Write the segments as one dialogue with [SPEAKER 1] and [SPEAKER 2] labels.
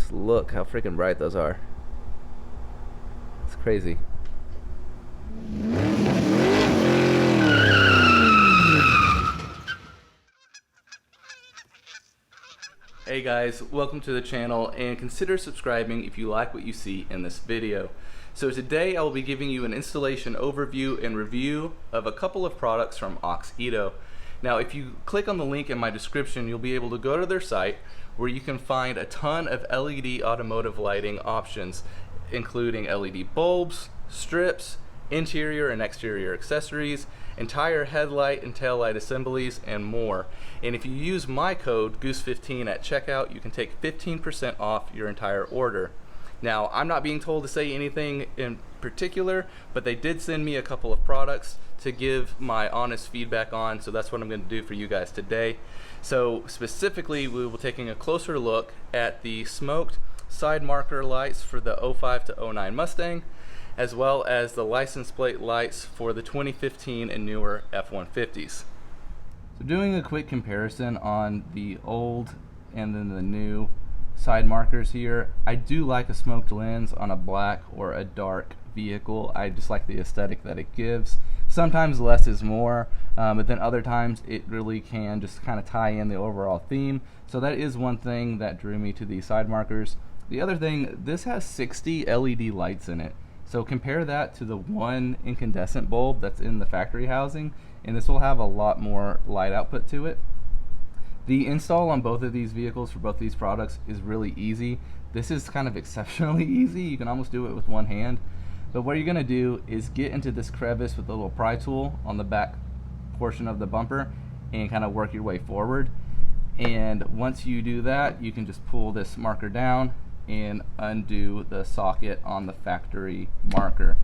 [SPEAKER 1] Just look how freaking bright those are. It's crazy. Hey guys, welcome to the channel, and consider subscribing if you like what you see in this video. So today I will be giving you an installation overview and review of a couple of products from Auxito. Now if you click on the link in my description, you'll be able to go to their site where you can find a ton of LED automotive lighting options, including LED bulbs, strips, interior and exterior accessories, entire headlight and tail light assemblies, and more. And if you use my code Goose15 at checkout, you can take 15% off your entire order. Now, I'm not being told to say anything in particular, but they did send me a couple of products to give my honest feedback on, so that's what I'm going to do for you guys today. So specifically, we will be taking a closer look at the smoked side marker lights for the 05 to 09 Mustang, as well as the license plate lights for the 2015 and newer F-150s. So doing a quick comparison on the old and then the new side markers here, I do like a smoked lens on a black or a dark vehicle. I just like the aesthetic that it gives. Sometimes less is more, but then other times it really can just kind of tie in the overall theme. So that is one thing that drew me to these side markers. The other thing, this has 60 LED lights in it. So compare that to the one incandescent bulb that's in the factory housing, and this will have a lot more light output to it. The install on both of these vehicles for both these products is really easy. This is kind of exceptionally easy. You can almost do it with one hand. But what you're going to do is get into this crevice with a little pry tool on the back portion of the bumper and kind of work your way forward. And once you do that, you can just pull this marker down and undo the socket on the factory marker.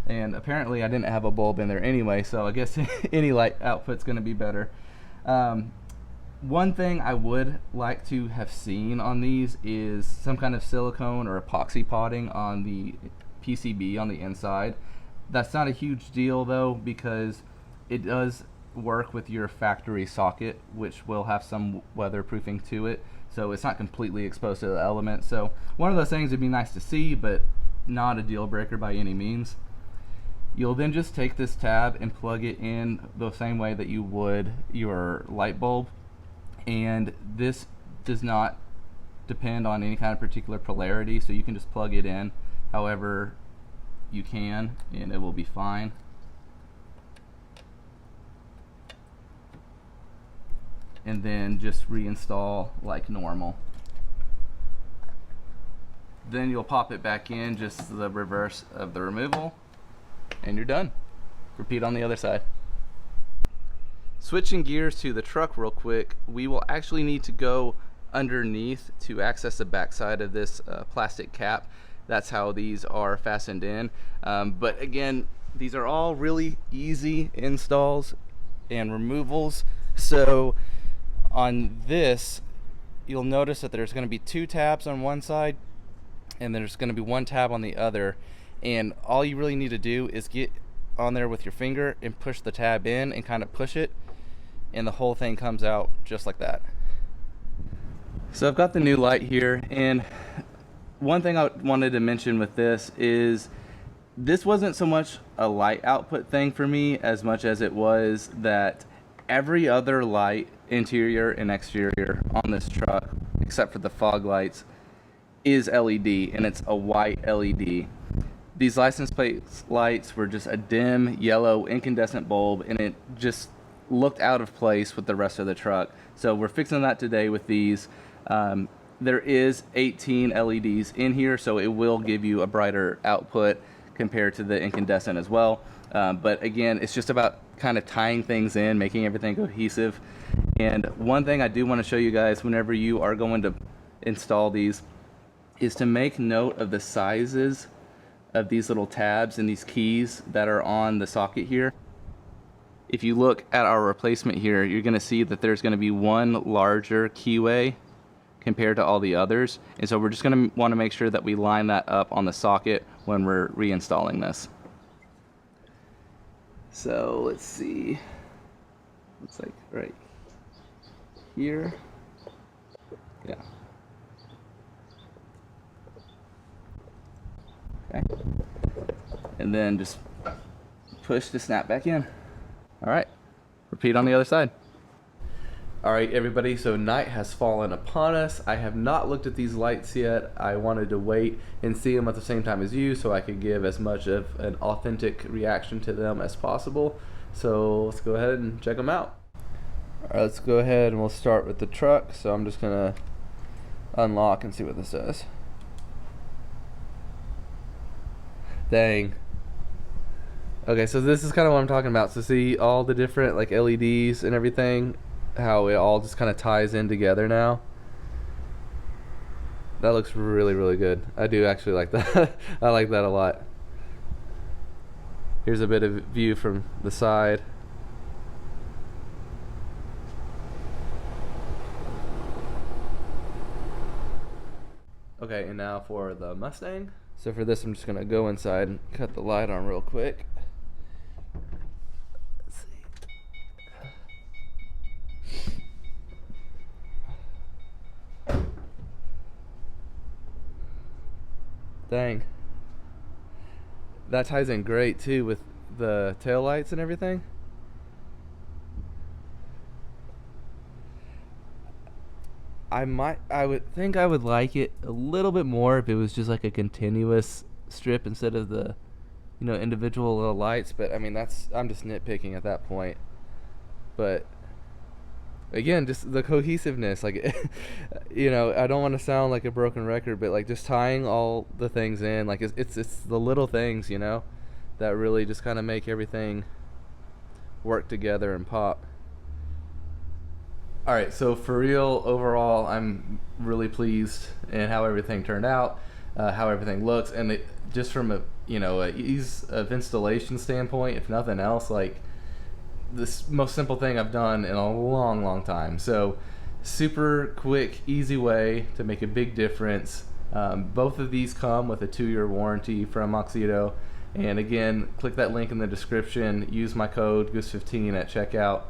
[SPEAKER 1] And apparently I didn't have a bulb in there anyway, so I guess any light output's going to be better. One thing I would like to have seen on these is some kind of silicone or epoxy potting on the PCB on the inside. That's not a huge deal though, because it does work with your factory socket, which will have some weatherproofing to it, so it's not completely exposed to the elements. So one of those things would be nice to see, but not a deal breaker by any means. You'll then just take this tab and plug it in the same way that you would your light bulb, and this does not depend on any kind of particular polarity, so you can just plug it in however you can and it will be fine. And then just reinstall like normal. Then you'll pop it back in, just the reverse of the removal, and you're done. Repeat on the other side. Switching gears to the truck real quick, we will actually need to go underneath to access the backside of this plastic cap. That's how these are fastened in. But again, these are all really easy installs and removals. So on this, you'll notice that there's going to be two tabs on one side and there's going to be one tab on the other, and all you really need to do is get on there with your finger and push the tab in and kind of push it, and the whole thing comes out just like that. So I've got the new light here, and one thing I wanted to mention with this is this wasn't so much a light output thing for me as much as it was that every other light, interior and exterior, on this truck, except for the fog lights, is LED, and it's a white LED. These license plate lights were just a dim yellow incandescent bulb, and it just looked out of place with the rest of the truck. So we're fixing that today with these. There is 18 LEDs in here, so it will give you a brighter output compared to the incandescent as well. But again, it's just about kind of tying things in, making everything cohesive. And one thing I do want to show you guys whenever you are going to install these is to make note of the sizes of these little tabs and these keys that are on the socket here. If you look at our replacement here, you're going to see that there's going to be one larger keyway compared to all the others, and so we're just going to want to make sure that we line that up on the socket when we're reinstalling this. So let's see, looks like right here, yeah. and then just push to snap back in. All right, repeat on the other side. All right, everybody, so night has fallen upon us. I have not looked at these lights yet. I wanted to wait and see them at the same time as you so I could give as much of an authentic reaction to them as possible. So let's go ahead and check them out. All right, let's go ahead and we'll start with the truck. So I'm just gonna unlock and see what this does. Dang. Okay, so this is kind of what I'm talking about. So see all the different like LEDs and everything, how it all just kind of ties in together now. That looks really, really good. I do actually like that. I like that a lot. Here's a bit of view from the side. Okay, and now for the Mustang. So for this, I'm just gonna go inside and cut the light on real quick. Let's see. Dang. That ties in great too with the tail lights and everything. I would think I would like it a little bit more if it was just like a continuous strip instead of the, you know, individual little lights. But I mean, I'm just nitpicking at that point. But again, just the cohesiveness, like, you know, I don't want to sound like a broken record, but like just tying all the things in, like it's the little things, you know, that really just kind of make everything work together and pop. All right, so for real, overall, I'm really pleased in how everything turned out, how everything looks, and just from a, you know, a ease of installation standpoint, if nothing else, like this most simple thing I've done in a long, long time. So super quick, easy way to make a big difference. Both of these come with a 2-year warranty from Auxito, and again, click that link in the description. Use my code Goose15 at checkout.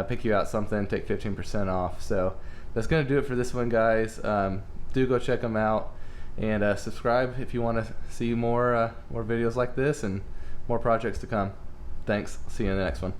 [SPEAKER 1] Pick you out something, take 15% off. So that's gonna do it for this one, guys. Do go check them out, and subscribe if you want to see more videos like this and more projects to come. Thanks. See you in the next one.